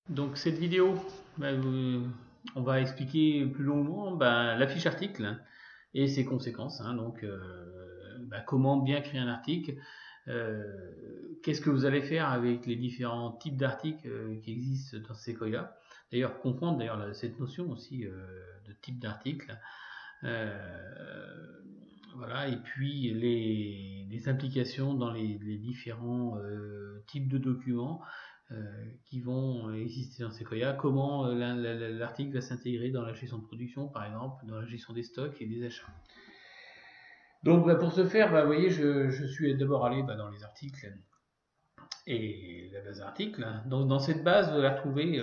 Donc cette vidéo, on va expliquer plus longuement la fiche article et ses conséquences. Donc comment bien créer un article, qu'est-ce que vous allez faire avec les différents types d'articles qui existent dans Sequoia. D'ailleurs, comprendre cette notion aussi de type d'article. Voilà, et puis les implications dans les différents types de documents qui vont exister dans Sequoia, comment l'article va s'intégrer dans la gestion de production, par exemple, dans la gestion des stocks et des achats. Donc pour ce faire, vous voyez, je suis d'abord allé dans les articles et la base d'articles. Donc dans cette base, vous allez retrouver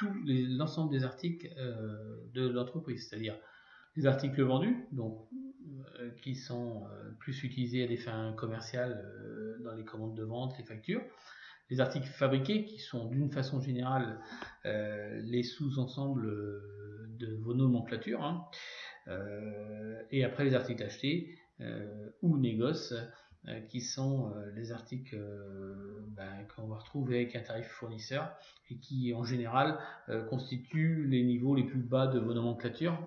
l'ensemble des articles de l'entreprise, c'est-à-dire les articles vendus, donc qui sont plus utilisés à des fins commerciales dans les commandes de vente, les factures. Les articles fabriqués, qui sont d'une façon générale les sous-ensembles de vos nomenclatures, et après les articles achetés ou négoces, qui sont les articles qu'on va retrouver avec un tarif fournisseur et qui en général constituent les niveaux les plus bas de vos nomenclatures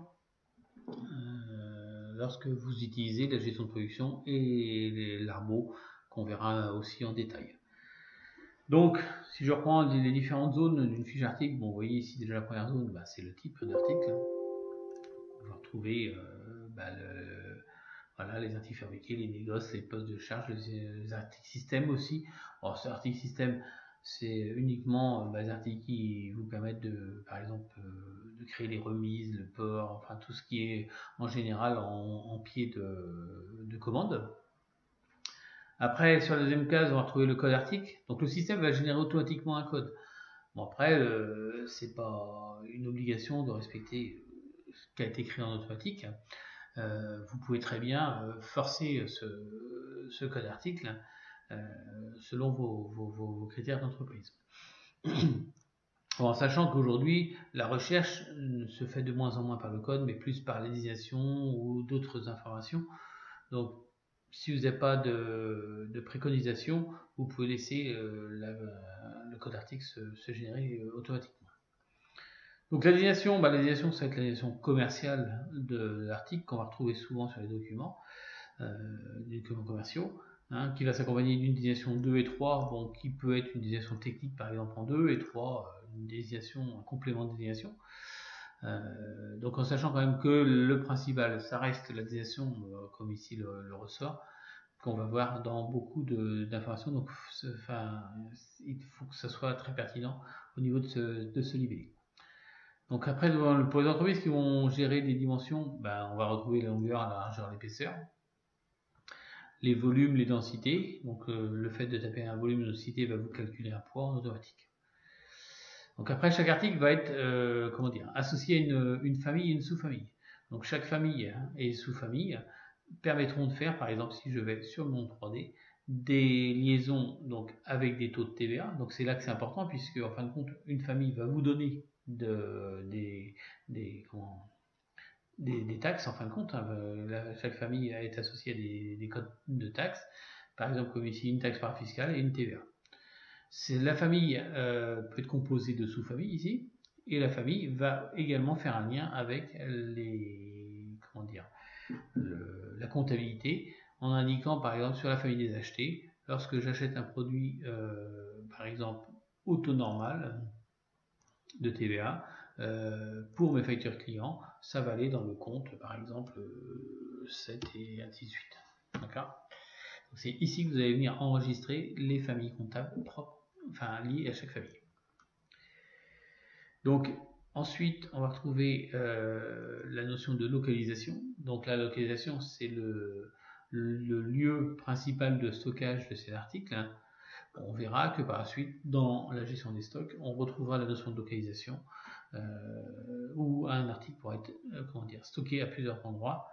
lorsque vous utilisez la gestion de production et l'ARBO qu'on verra aussi en détail. Donc, si je reprends les différentes zones d'une fiche article, vous voyez ici déjà la première zone, c'est le type d'article. On va retrouver les articles fabriqués, les négoces, les postes de charge, les articles système aussi. Alors, ces articles système, c'est uniquement les articles qui vous permettent par exemple, de créer les remises, le port, enfin tout ce qui est en général en pied de commande. Après, sur la deuxième case, on va retrouver le code article. Donc le système va générer automatiquement un code. Bon, après, c'est pas une obligation de respecter ce qui a été créé en automatique. Vous pouvez très bien forcer ce code article selon vos critères d'entreprise. En sachant qu'aujourd'hui, la recherche se fait de moins en moins par le code, mais plus par la désignation ou d'autres informations. Donc, si vous n'avez pas de préconisation, vous pouvez laisser le code article se générer automatiquement. Donc la désignation, ça va être la désignation commerciale de l'article qu'on va retrouver souvent sur les documents commerciaux, qui va s'accompagner d'une désignation 2 et 3, qui peut être une désignation technique par exemple en 2 et 3, un complément de désignation. Donc en sachant quand même que le principal, ça reste la désignation, comme ici le ressort, qu'on va voir dans beaucoup d'informations. Donc il faut que ça soit très pertinent au niveau de ce libellé. Donc après, pour les entreprises qui vont gérer des dimensions, on va retrouver la longueur, la largeur, l'épaisseur, les volumes, les densités. Donc le fait de taper un volume, une densité va vous calculer un poids en automatique. Donc après, chaque article va être associé à une famille et une sous-famille. Donc chaque famille et sous-famille permettront de faire, par exemple, si je vais sur mon 3D, des liaisons donc avec des taux de TVA. Donc c'est là que c'est important, puisque en fin de compte, une famille va vous donner des taxes en fin de compte. Chaque famille est associée à des codes de taxes, par exemple comme ici une taxe parafiscale et une TVA. La famille peut être composée de sous-familles ici, et la famille va également faire un lien avec la comptabilité, en indiquant par exemple sur la famille des achetés, lorsque j'achète un produit par exemple au taux normal de TVA, pour mes factures clients, ça va aller dans le compte par exemple 7 et ainsi de suite. D'accord ? C'est ici que vous allez venir enregistrer les familles comptables propres, liées à chaque famille. Donc ensuite, on va retrouver la notion de localisation. Donc la localisation, c'est le lieu principal de stockage de ces articles. On verra que par la suite, dans la gestion des stocks, on retrouvera la notion de localisation où un article pourra être stocké à plusieurs endroits.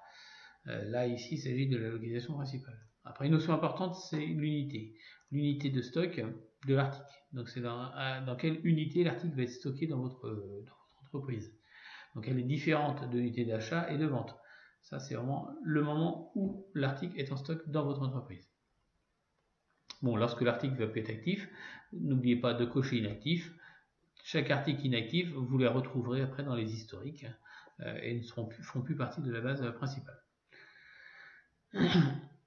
Là, ici, il s'agit de la localisation principale. Après, une notion importante, c'est l'unité. L'unité de stock de l'article. Donc, c'est dans quelle unité l'article va être stocké dans votre entreprise. Donc, elle est différente de l'unité d'achat et de vente. Ça, c'est vraiment le moment où l'article est en stock dans votre entreprise. Bon, lorsque l'article va être actif, n'oubliez pas de cocher inactif. Chaque article inactif, vous les retrouverez après dans les historiques et ne feront plus partie de la base principale.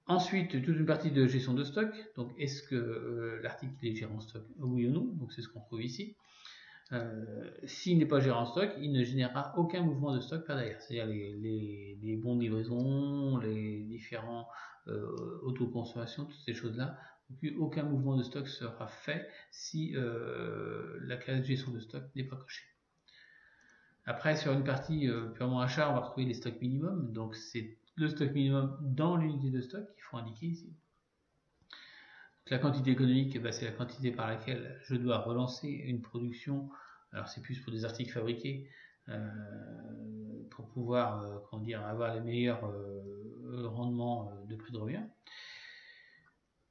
Ensuite, toute une partie de gestion de stock. Donc, est-ce que l'article est géré en stock? Oui ou non? Donc, c'est ce qu'on trouve ici. S'il n'est pas géré en stock, il ne générera aucun mouvement de stock par derrière. C'est-à-dire les bons de livraison, les différents autoconsommations, toutes ces choses-là. Aucun mouvement de stock sera fait si la case gestion de stock n'est pas cochée. Après, sur une partie purement achat, on va retrouver les stocks minimum. Donc, c'est le stock minimum dans l'unité de stock qu'il faut indiquer ici. Donc, la quantité économique, c'est la quantité par laquelle je dois relancer une production. Alors, c'est plus pour des articles fabriqués pour pouvoir avoir les meilleurs rendements de prix de revient.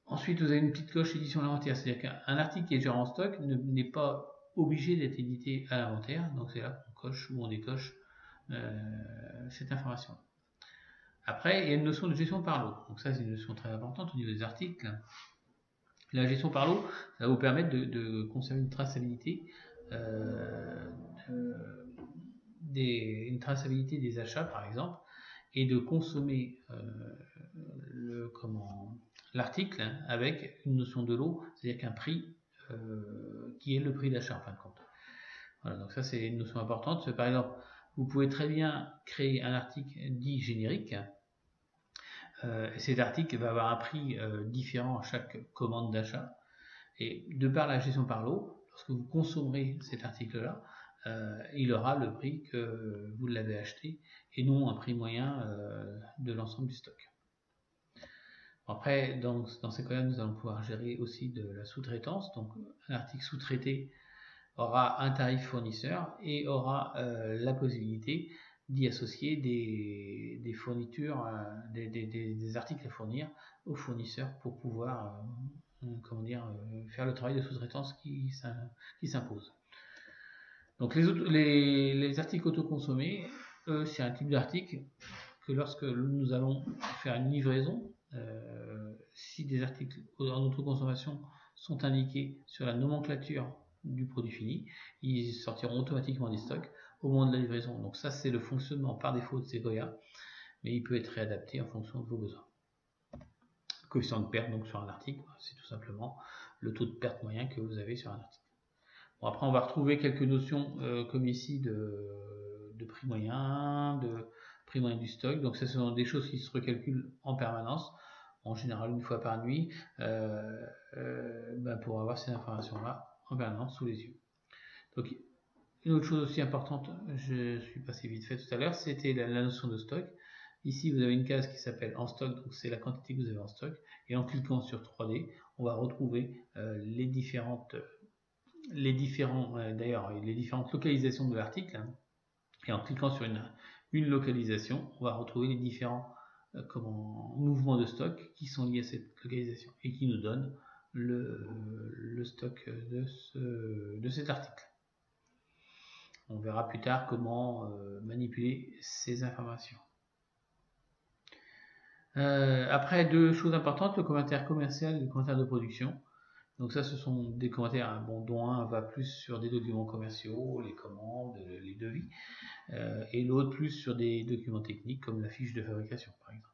Ensuite, vous avez une petite coche édition à l'inventaire, c'est-à-dire qu'un article qui est géré en stock n'est pas obligé d'être édité à l'inventaire, donc c'est là qu'on coche ou on décoche cette information. Après, il y a une notion de gestion par lot. Donc ça, c'est une notion très importante au niveau des articles. La gestion par lot, ça va vous permettre de conserver une traçabilité, des achats, par exemple, et de consommer l'article avec une notion de lot, c'est-à-dire qu'un prix qui est le prix d'achat en fin de compte. Voilà, donc ça c'est une notion importante. Par exemple, vous pouvez très bien créer un article dit générique. Cet article va avoir un prix différent à chaque commande d'achat. Et de par la gestion par lot, lorsque vous consommerez cet article-là, il aura le prix que vous l'avez acheté et non un prix moyen de l'ensemble du stock. Après, dans ces cas-là, nous allons pouvoir gérer aussi de la sous-traitance. Donc, un article sous-traité aura un tarif fournisseur et aura la possibilité d'y associer des fournitures, des articles à fournir aux fournisseurs pour pouvoir faire le travail de sous-traitance qui s'impose. Donc les articles autoconsommés, c'est un type d'article que lorsque nous allons faire une livraison, si des articles en autoconsommation sont indiqués sur la nomenclature du produit fini, ils sortiront automatiquement des stocks au moment de la livraison. Donc ça, c'est le fonctionnement par défaut de Sequoia, mais il peut être réadapté en fonction de vos besoins. Coefficient de perte donc sur un article, c'est tout simplement le taux de perte moyen que vous avez sur un article. Bon, après, on va retrouver quelques notions comme ici de prix moyen, de prix moyen du stock. Donc ça, ce sont des choses qui se recalculent en permanence, en général une fois par nuit, pour avoir ces informations-là en permanence sous les yeux. Donc, une autre chose aussi importante, je suis passé vite fait tout à l'heure, c'était la notion de stock. Ici, vous avez une case qui s'appelle en stock, donc c'est la quantité que vous avez en stock. Et en cliquant sur 3D, on va retrouver les différentes localisations de l'article. Et en cliquant sur une localisation, on va retrouver les différents mouvements de stock qui sont liés à cette localisation et qui nous donnent le stock de cet article. On verra plus tard comment manipuler ces informations. Après, deux choses importantes, le commentaire commercial et le commentaire de production. Donc ça, ce sont des commentaires, dont un va plus sur des documents commerciaux, les commandes, les devis, et l'autre plus sur des documents techniques comme la fiche de fabrication, par exemple.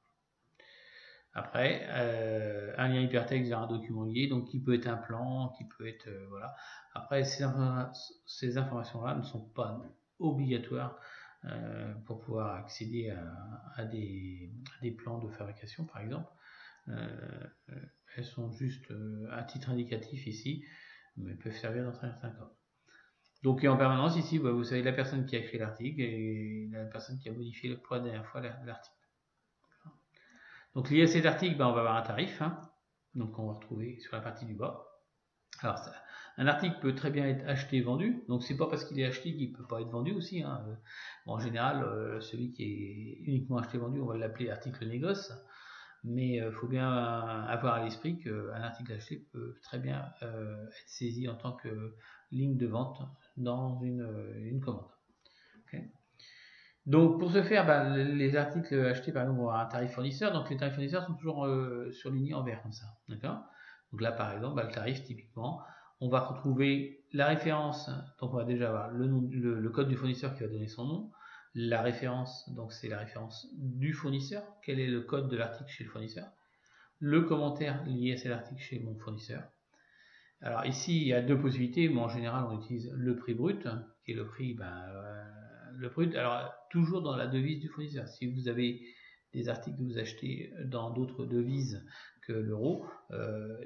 Après, un lien hypertexte vers un document lié, donc qui peut être un plan, qui peut être voilà. Après, ces informations-là ne sont pas obligatoires pour pouvoir accéder à des plans de fabrication, par exemple. Elles sont juste à titre indicatif ici, mais peuvent servir dans certains cas. Donc, et en permanence ici, vous savez la personne qui a écrit l'article et la personne qui a modifié pour la dernière fois l'article. Donc, lié à cet article, on va avoir un tarif, donc on va retrouver sur la partie du bas. Alors, un article peut très bien être acheté et vendu, donc c'est pas parce qu'il est acheté qu'il peut pas être vendu aussi. En général, celui qui est uniquement acheté et vendu, on va l'appeler article négoce. Mais il faut bien avoir à l'esprit qu'un article acheté peut très bien être saisi en tant que ligne de vente dans une commande. Okay. Donc pour ce faire, les articles achetés par exemple vont avoir un tarif fournisseur, donc les tarifs fournisseurs sont toujours surlignés en vert comme ça, d'accord? Donc là par exemple, le tarif typiquement, on va retrouver la référence, donc on va déjà avoir le code du fournisseur qui va donner son nom, la référence, donc c'est la référence du fournisseur, quel est le code de l'article chez le fournisseur, le commentaire lié à cet article chez mon fournisseur. Alors ici il y a deux possibilités, mais en général on utilise le prix brut, qui est le prix, le brut, alors toujours dans la devise du fournisseur. Si vous avez des articles que vous achetez dans d'autres devises que l'euro,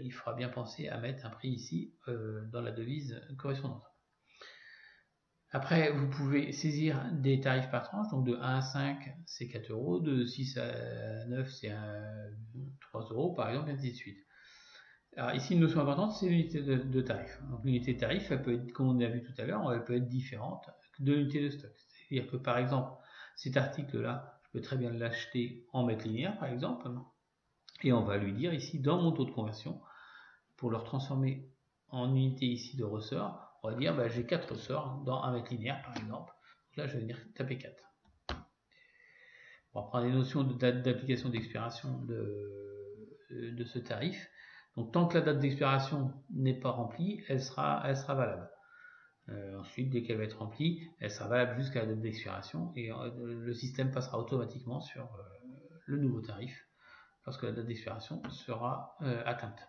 il faudra bien penser à mettre un prix ici dans la devise correspondante. Après, vous pouvez saisir des tarifs par tranche, donc de 1 à 5, c'est 4 euros, de 6 à 9, c'est 3 euros, par exemple, et ainsi de suite. Alors ici, une notion importante, c'est l'unité de tarif. Donc l'unité de tarif, elle peut être, comme on a vu tout à l'heure, elle peut être différente de l'unité de stock. C'est-à-dire que par exemple, cet article-là, je peux très bien l'acheter en mètres linéaires, par exemple, et on va lui dire ici, dans mon taux de conversion, pour le transformer en unité ici de ressort, on va dire j'ai 4 ressorts dans 1 mètre linéaire, par exemple. Donc là, je vais venir taper 4. On va prendre les notions d'application d'expiration de ce tarif. Donc tant que la date d'expiration n'est pas remplie, elle sera valable. Ensuite, dès qu'elle va être remplie, elle sera valable jusqu'à la date d'expiration et le système passera automatiquement sur le nouveau tarif lorsque la date d'expiration sera atteinte.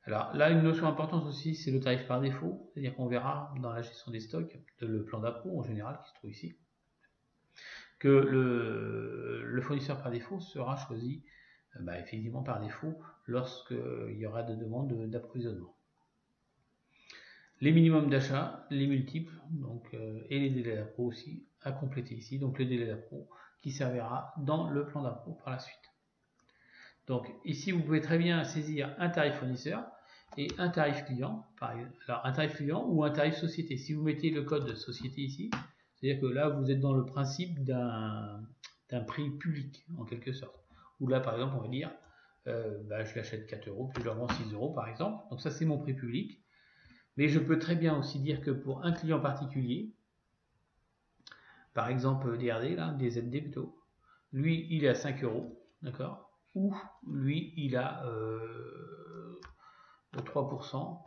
Alors là, une notion importante aussi, c'est le tarif par défaut, c'est-à-dire qu'on verra dans la gestion des stocks, le plan d'appro en général qui se trouve ici, que le fournisseur par défaut sera choisi effectivement par défaut lorsqu'il y aura des demandes d'approvisionnement. Les minimums d'achat, les multiples, donc, et les délais d'appro aussi à compléter ici, donc le délai d'appro qui servira dans le plan d'appro par la suite. Donc ici vous pouvez très bien saisir un tarif fournisseur et un tarif client, alors un tarif client ou un tarif société. Si vous mettez le code de société ici, c'est-à-dire que là vous êtes dans le principe d'un prix public en quelque sorte. Où là par exemple on va dire je l'achète 4 euros puis je le revends 6 euros par exemple. Donc ça c'est mon prix public. Mais je peux très bien aussi dire que pour un client particulier, par exemple DRD, là, des ZD plutôt, lui il est à 5 euros, d'accord, ou lui il a 3%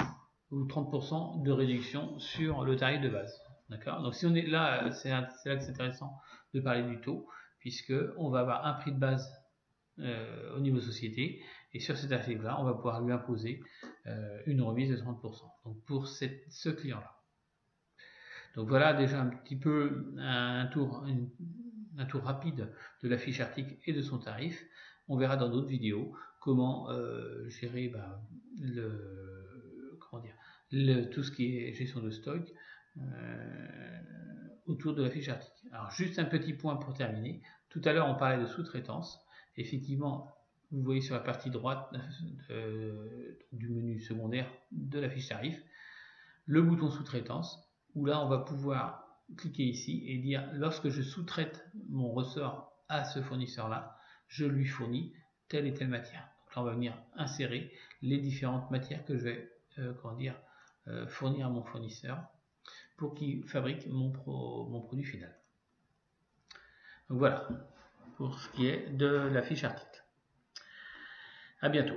ou 30% de réduction sur le tarif de base. D'accord. Donc si on est là, c'est là que c'est intéressant de parler du taux, puisque on va avoir un prix de base au niveau société, et sur cet article-là, on va pouvoir lui imposer une remise de 30%. Donc pour ce client-là. Donc voilà déjà un petit peu un tour rapide de la fiche article et de son tarif. On verra dans d'autres vidéos comment gérer tout ce qui est gestion de stock autour de la fiche article. Alors juste un petit point pour terminer. Tout à l'heure on parlait de sous-traitance. Effectivement, vous voyez sur la partie droite du menu secondaire de la fiche tarif le bouton sous-traitance où là on va pouvoir cliquer ici et dire lorsque je sous-traite mon ressort à ce fournisseur là, je lui fournis telle et telle matière. Donc là on va venir insérer les différentes matières que je vais fournir à mon fournisseur pour qu'il fabrique mon produit final. Donc voilà pour ce qui est de la fiche article. À bientôt.